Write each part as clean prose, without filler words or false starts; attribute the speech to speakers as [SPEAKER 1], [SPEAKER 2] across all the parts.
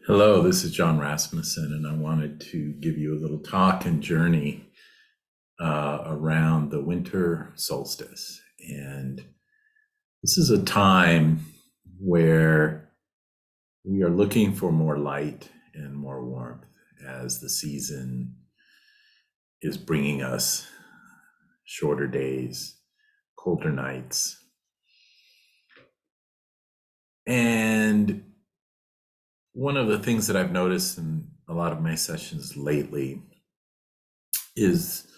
[SPEAKER 1] Hello, this is Jon Rasmussen, and I wanted to give you a little talk and journey around the winter solstice. And this is a time where we are looking for more light and more warmth as the season is bringing us shorter days, colder nights. And one of the things that I've noticed in a lot of my sessions lately is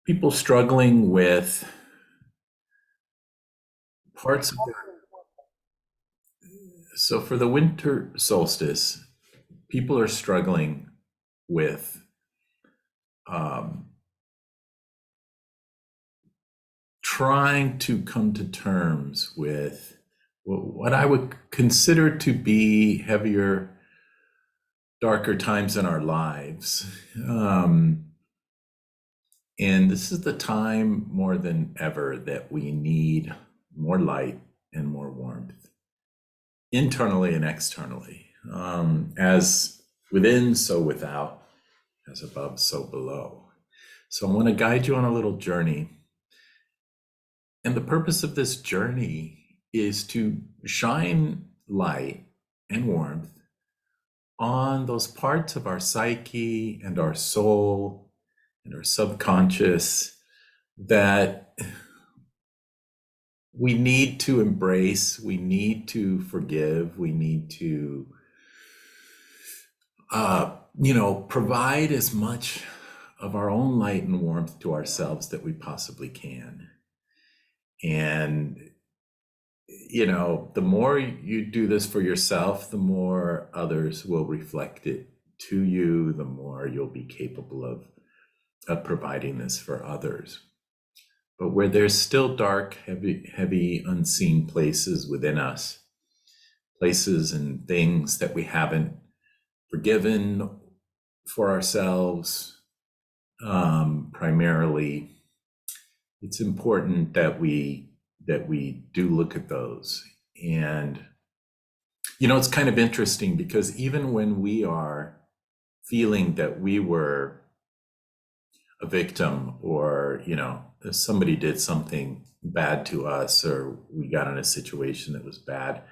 [SPEAKER 1] people struggling with parts of so for the winter solstice, people are struggling with um, trying to come to terms with what I would consider to be heavier, darker times in our lives. And this is the time more than ever that we need more light and more warmth, internally and externally, as within, so without, as above, so below. So I want to guide you on a little journey. And the purpose of this journey is to shine light and warmth on those parts of our psyche and our soul and our subconscious that we need to embrace, we need to forgive, we need to, provide as much of our own light and warmth to ourselves that we possibly can. And, the more you do this for yourself, the more others will reflect it to you, the more you'll be capable of providing this for others. But where there's still dark, heavy, unseen places within us, places and things that we haven't forgiven for ourselves, primarily, it's important that we do look at those. And it's kind of interesting because even when we are feeling that we were a victim, or if somebody did something bad to us, or we got in a situation that was bad,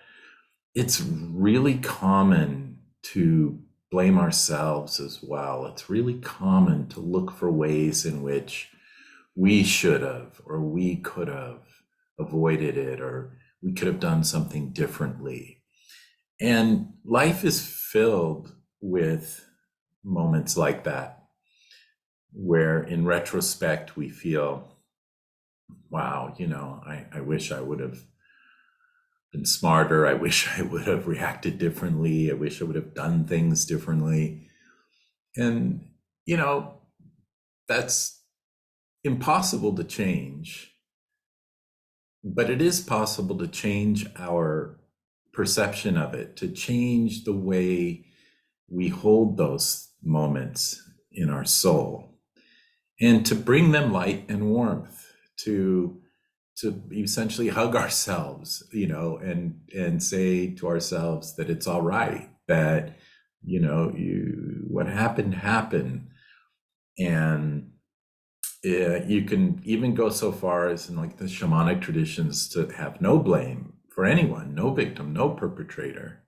[SPEAKER 1] it's really common to blame ourselves as well. It's really common to look for ways in which we should have, or we could have avoided it, or we could have done something differently. And life is filled with moments like that, where in retrospect we feel, wow, I wish I would have been smarter. I wish I would have reacted differently. I wish I would have done things differently. And, that's impossible to change, but it is possible to change our perception of it, to change the way we hold those moments in our soul, and to bring them light and warmth, to essentially hug ourselves, and say to ourselves that it's all right, that what happened. And you can even go so far as in like the shamanic traditions to have no blame for anyone, no victim, no perpetrator.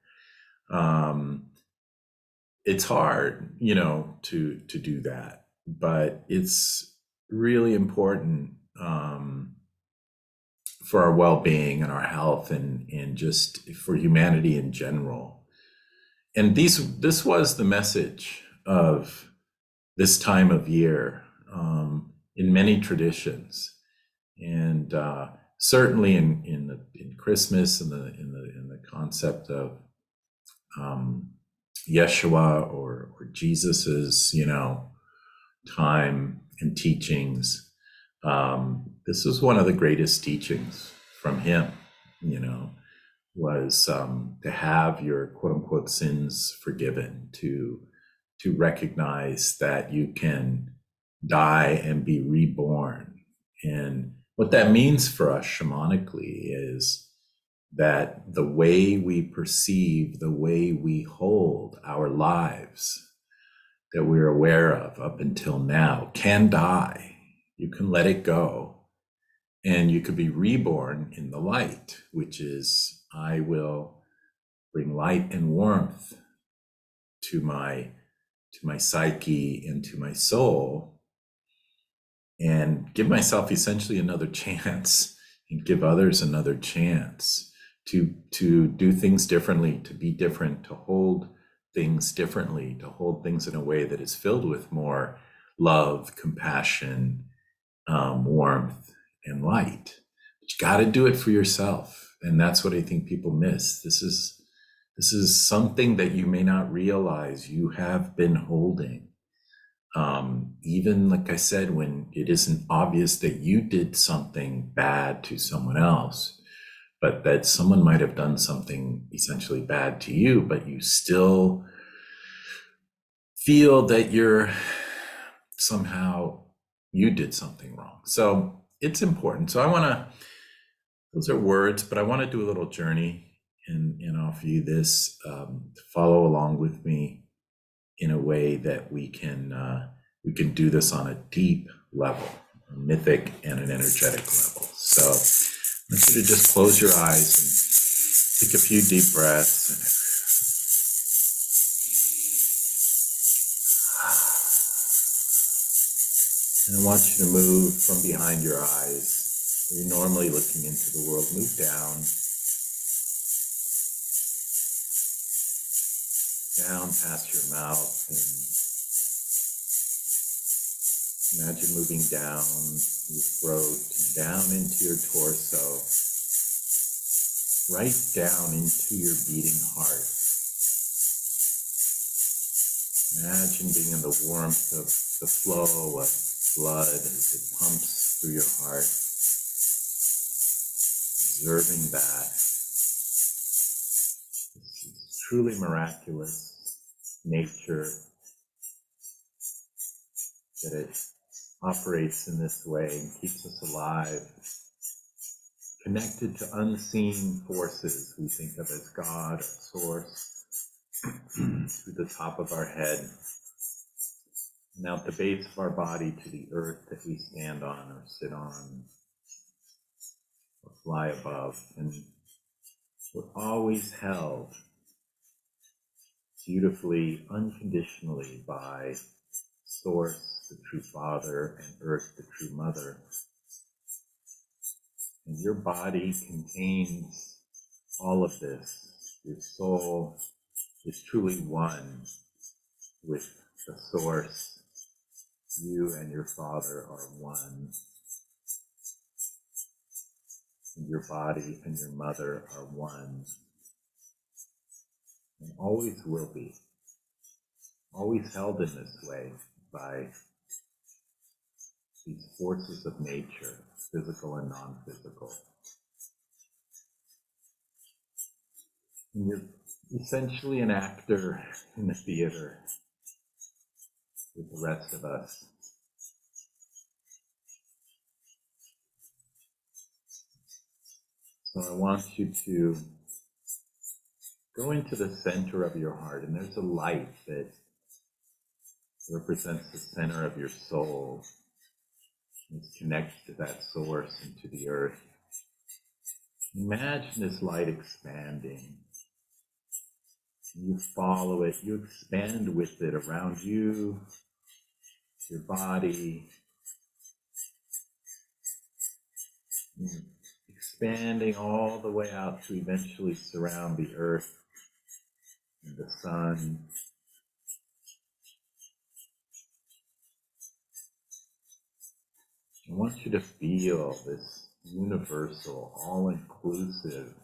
[SPEAKER 1] It's hard, to do that, but it's really important for our well-being and our health, and just for humanity in general. And this was the message of this time of year, in many traditions, and certainly in Christmas, and the concept of Yeshua, or Jesus's time and teachings. This is one of the greatest teachings from him, was to have your quote unquote sins forgiven, to recognize that you can die and be reborn. And what that means for us shamanically is that the way we perceive, the way we hold our lives that we're aware of up until now can die. You can let it go, and you could be reborn in the light, which is, I will bring light and warmth to my psyche and to my soul, and give myself essentially another chance, and give others another chance to do things differently, to be different, to hold things differently, to hold things in a way that is filled with more love, compassion, warmth, and light. But you got to do it for yourself, and that's what I think people miss. This is something that you may not realize you have been holding. Even like I said, when it isn't obvious that you did something bad to someone else, but that someone might have done something essentially bad to you, but you still feel that somehow you did something wrong. So it's important. So those are words, but I want to do a little journey and offer you this, to follow along with me in a way that we can do this on a deep level, a mythic and an energetic level. So I want you to just close your eyes and take a few deep breaths. And I want you to move from behind your eyes, where you're normally looking into the world. Move down past your mouth, and imagine moving down your throat, down into your torso, right down into your beating heart. Imagine being in the warmth of the flow of blood as it pumps through your heart, observing that. This is truly miraculous nature, that it operates in this way and keeps us alive, connected to unseen forces we think of as God or Source, through the top of our head, and out the base of our body to the earth that we stand on or sit on or fly above. And we're always held beautifully, unconditionally by Source, the true Father, and Earth, the true Mother. And your body contains all of this. Your soul is truly one with the Source. You and your Father are one. And your body and your mother are one. And always will be. Always held in this way by these forces of nature, physical and non-physical. And you're essentially an actor in the theater with the rest of us. So I want you to go into the center of your heart, and there's a light that represents the center of your soul. It's connected to that Source and to the earth. Imagine this light expanding. You follow it, you expand with it around you, your body, expanding all the way out to eventually surround the earth and the sun. I want you to feel this universal, all-inclusive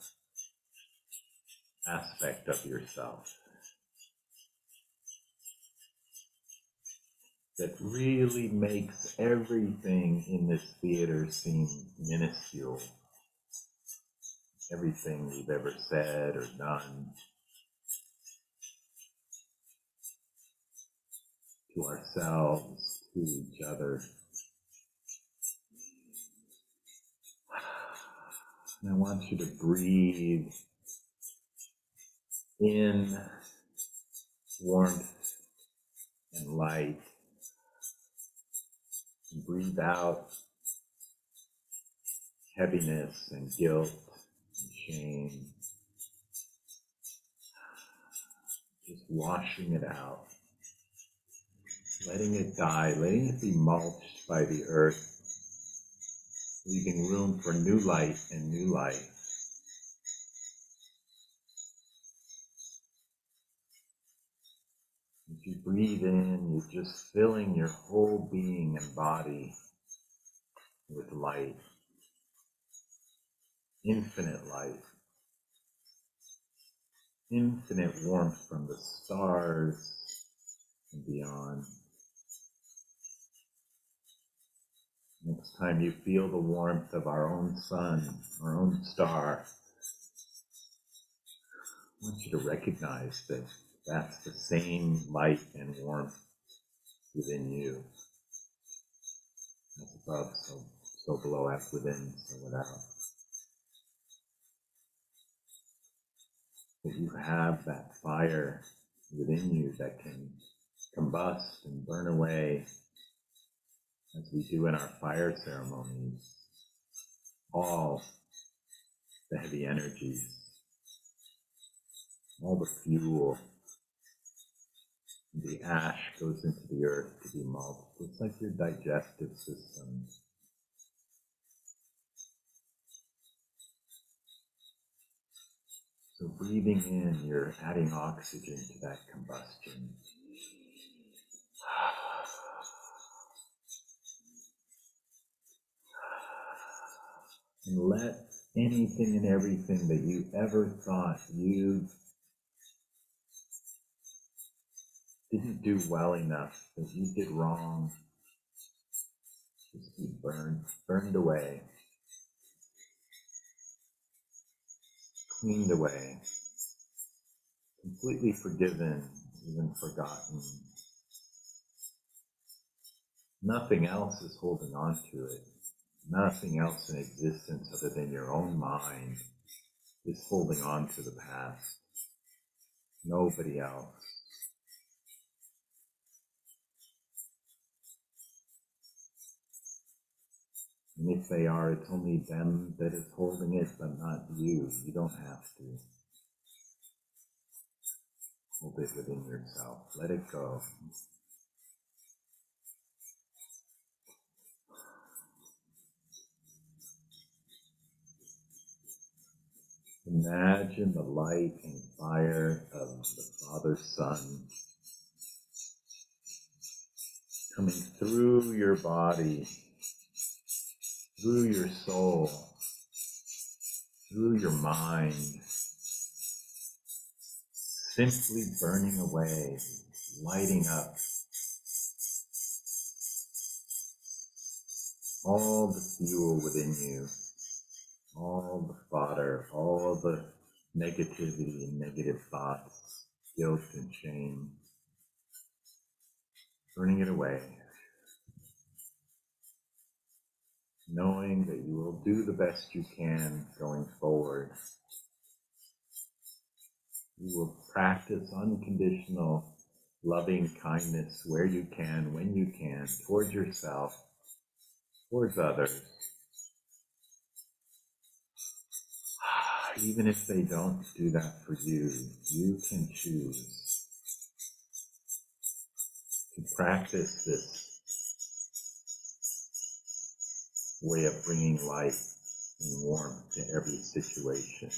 [SPEAKER 1] aspect of yourself that really makes everything in this theater seem minuscule. Everything we've ever said or done to ourselves, to each other. And I want you to breathe in warmth and light, and breathe out heaviness and guilt and shame. Just washing it out, letting it die, letting it be mulched by the earth, leaving room for new light and new life. As you breathe in, you're just filling your whole being and body with light, infinite light, infinite warmth from the stars and beyond. Next time you feel the warmth of our own sun, our own star, I want you to recognize that that's the same light and warmth within you. As above, so below, as within, so without. That you have that fire within you that can combust and burn away, as we do in our fire ceremonies, all the heavy energies, all the fuel. The ash goes into the earth to be mulched. It's like your digestive system. So breathing in, you're adding oxygen to that combustion. And let anything and everything that you ever thought you didn't do well enough, that you did wrong, just be burned away, cleaned away, completely forgiven, even forgotten. Nothing else is holding on to it. Nothing else in existence other than your own mind is holding on to the past. Nobody else. And if they are, it's only them that is holding it, but not you. You don't have to. Hold it within yourself. Let it go. Imagine the light and fire of the Father Son coming through your body, through your soul, through your mind, simply burning away, lighting up all the fuel within you, all the fodder, all the negativity and negative thoughts, guilt and shame, burning it away, knowing that you will do the best you can going forward. You will practice unconditional loving kindness where you can, when you can, towards yourself, towards others. Even if they don't do that for you, you can choose to practice this way of bringing light and warmth to every situation.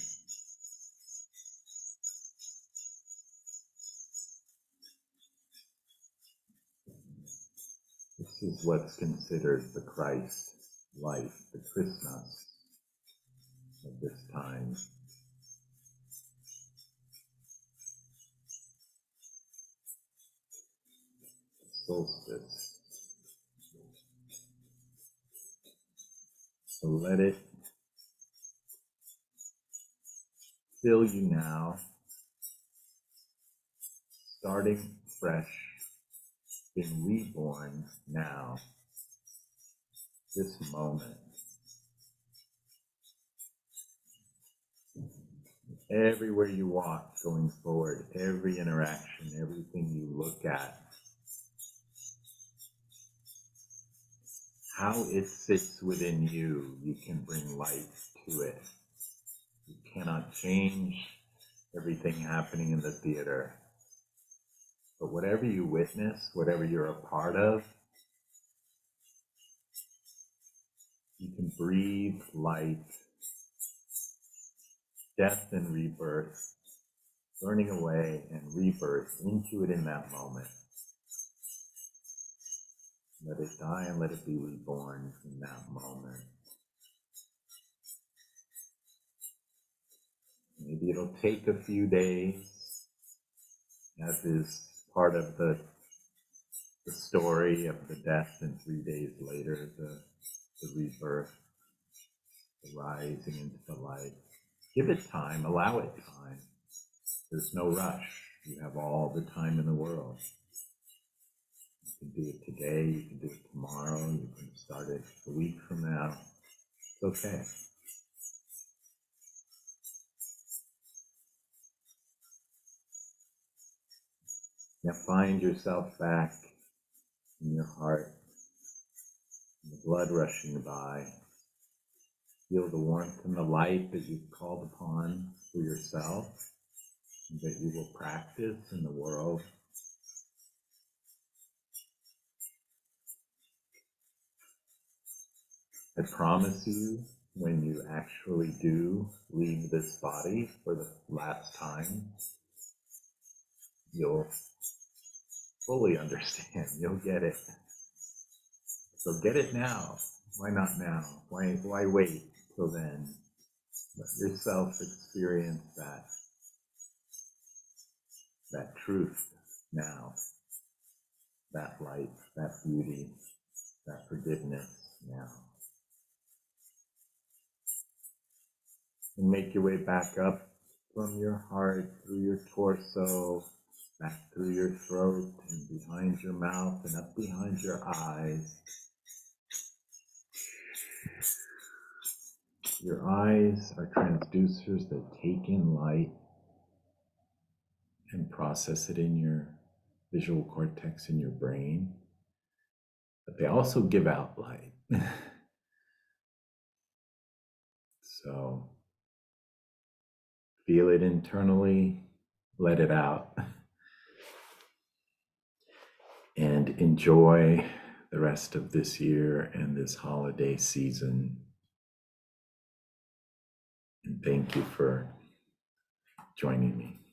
[SPEAKER 1] This is what's considered the Christ life, the Christmas of this time. Solstice. So let it fill you now, starting fresh, being reborn now, this moment. everywhere you walk going forward, every interaction, everything you look at, how it sits within you, you can bring light to it. You cannot change everything happening in the theater. But whatever you witness, whatever you're a part of, you can breathe light, death and rebirth, burning away and rebirth into it in that moment. Let it die and let it be reborn in that moment. Maybe it'll take a few days, as is part of the story of the death, and 3 days later, the rebirth, the rising into the light. Give it time, allow it time. There's no rush. You have all the time in the world. You can do it today, you can do it tomorrow, you can start it a week from now. It's okay. Now find yourself back in your heart, and the blood rushing by. Feel the warmth and the light that you've called upon for yourself, and that you will practice in the world. I promise you, when you actually do leave this body for the last time, you'll fully understand. You'll get it. So get it now. Why not now? Why wait till then? Let yourself experience that truth now, that light, that beauty, that forgiveness now. And make your way back up from your heart, through your torso, back through your throat, and behind your mouth, and up behind your eyes. Your eyes are transducers that take in light and process it in your visual cortex in your brain, but they also give out light. So feel it internally, let it out, and enjoy the rest of this year and this holiday season. And thank you for joining me.